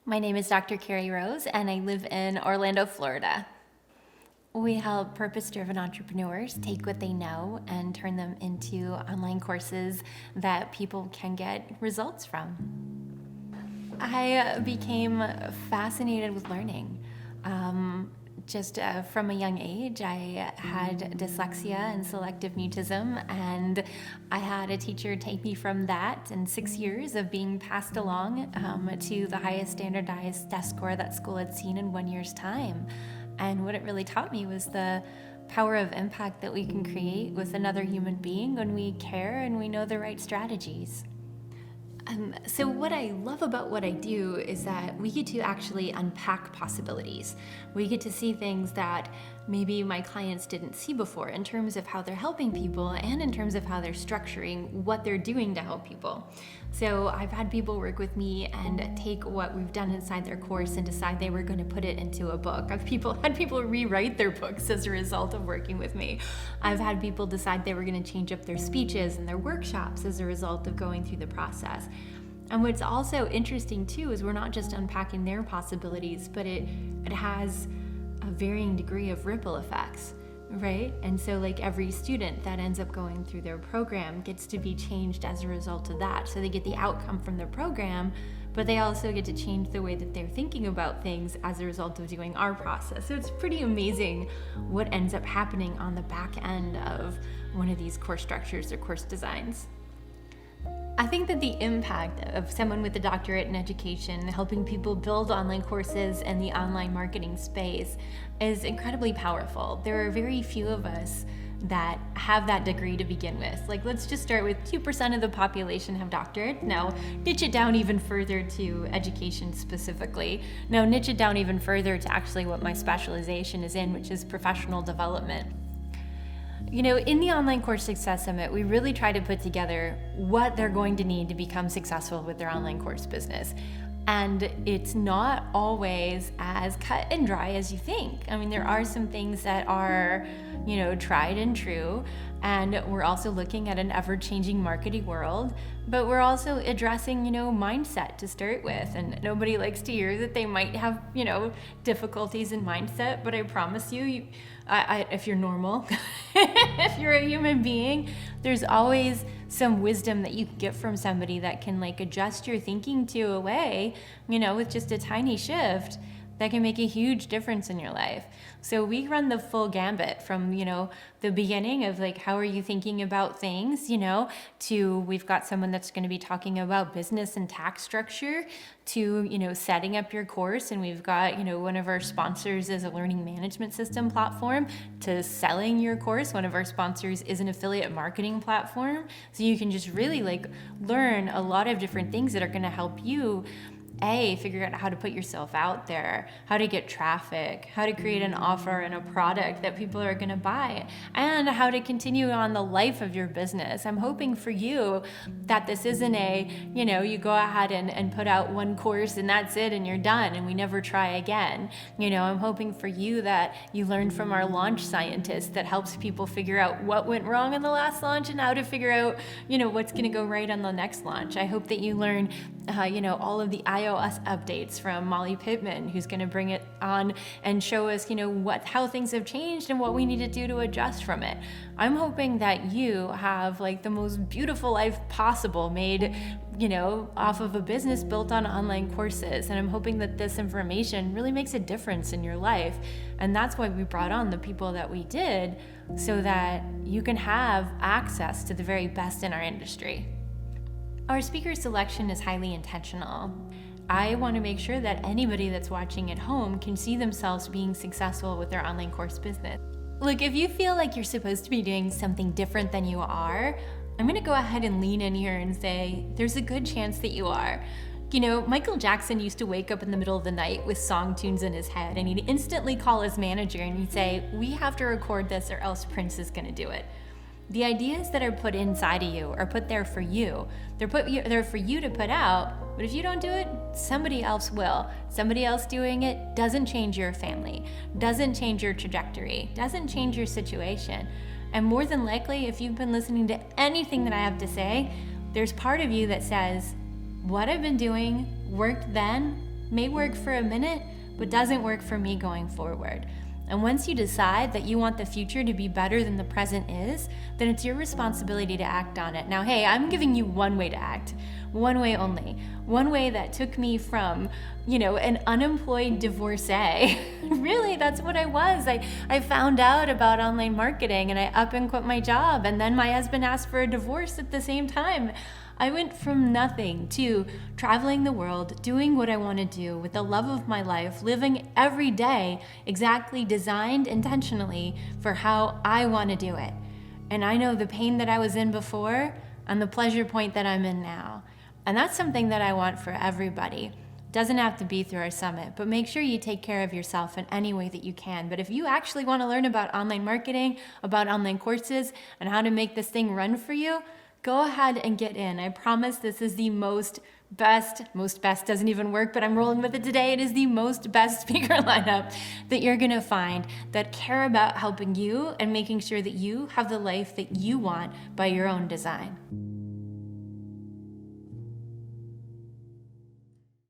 My name is Dr. Carrie Rose, and I live in Orlando, Florida. We help purpose-driven entrepreneurs take what they know and turn them into online courses that people can get results from. I became fascinated with learning. From a young age, I had dyslexia and selective mutism, and I had a teacher take me from that and 6 years of being passed along to the highest standardized test score that school had seen in 1 year's time. And what it really taught me was the power of impact that we can create with another human being when we care and we know the right strategies. So what I love about what I do is that we get to actually unpack possibilities. We get to see things that maybe my clients didn't see before in terms of how they're helping people and in terms of how they're structuring what they're doing to help people. So I've had people work with me and take what we've done inside their course and decide they were going to put it into a book. I've had people rewrite their books as a result of working with me. I've had people decide they were going to change up their speeches and their workshops as a result of going through the process. And what's also interesting too is we're not just unpacking their possibilities, but it has a varying degree of ripple effects, right? And so like every student that ends up going through their program gets to be changed as a result of that. So they get the outcome from the program, but they also get to change the way that they're thinking about things as a result of doing our process. So it's pretty amazing what ends up happening on the back end of one of these course structures or course designs. I think that the impact of someone with a doctorate in education helping people build online courses in the online marketing space is incredibly powerful. There are very few of us that have that degree to begin with. Like, let's just start with 2% of the population have doctorate. Now, niche it down even further to education specifically. Now, niche it down even further to actually what my specialization is in, which is professional development. You know, in the Online Course Success Summit, we really try to put together what they're going to need to become successful with their online course business. And it's not always as cut and dry as you think. I mean, there are some things that are, tried and true. And we're also looking at an ever-changing marketing world, but we're also addressing, mindset to start with. And nobody likes to hear that they might have, difficulties in mindset, but I promise you, if you're normal, if you're a human being, there's always some wisdom that you can get from somebody that can adjust your thinking to a way, with just a tiny shift that can make a huge difference in your life. So we run the full gambit from, the beginning of how are you thinking about things, to we've got someone that's going to be talking about business and tax structure, to, setting up your course. And we've got, one of our sponsors is a learning management system platform, to selling your course. One of our sponsors is an affiliate marketing platform. So you can just really learn a lot of different things that are going to help you figure out how to put yourself out there, how to get traffic, how to create an offer and a product that people are going to buy, and how to continue on the life of your business. I'm hoping for you that this isn't you go ahead and put out one course and that's it and you're done and we never try again. I'm hoping for you that you learn from our launch scientist that helps people figure out what went wrong in the last launch and how to figure out, what's going to go right on the next launch. I hope that you learn, all of the iOS updates from Molly Pittman, who's going to bring it on and show us, how things have changed and what we need to do to adjust from it. I'm hoping that you have the most beautiful life possible made, off of a business built on online courses. And I'm hoping that this information really makes a difference in your life. And that's why we brought on the people that we did, so that you can have access to the very best in our industry. Our speaker selection is highly intentional. I want to make sure that anybody that's watching at home can see themselves being successful with their online course business. Look, if you feel like you're supposed to be doing something different than you are, I'm going to go ahead and lean in here and say there's a good chance that you are. Michael Jackson used to wake up in the middle of the night with song tunes in his head, and he'd instantly call his manager and he'd say, "We have to record this or else Prince is going to do it." The ideas that are put inside of you are put there for you. They're there for you to put out, but if you don't do it, somebody else will. Somebody else doing it doesn't change your family, doesn't change your trajectory, doesn't change your situation. And more than likely, if you've been listening to anything that I have to say, there's part of you that says, what I've been doing worked then, may work for a minute, but doesn't work for me going forward. And once you decide that you want the future to be better than the present is, then it's your responsibility to act on it. Now, hey, I'm giving you one way to act, one way only. One way that took me from, an unemployed divorcee. Really, that's what I was. I found out about online marketing and I up and quit my job. And then my husband asked for a divorce at the same time. I went from nothing to traveling the world, doing what I want to do with the love of my life, living every day exactly designed intentionally for how I want to do it. And I know the pain that I was in before and the pleasure point that I'm in now. And that's something that I want for everybody. It doesn't have to be through our summit, but make sure you take care of yourself in any way that you can. But if you actually want to learn about online marketing, about online courses, and how to make this thing run for you, go ahead and get in. I promise this is the most best doesn't even work, but I'm rolling with it today. It is the most best speaker lineup that you're gonna find that care about helping you and making sure that you have the life that you want by your own design.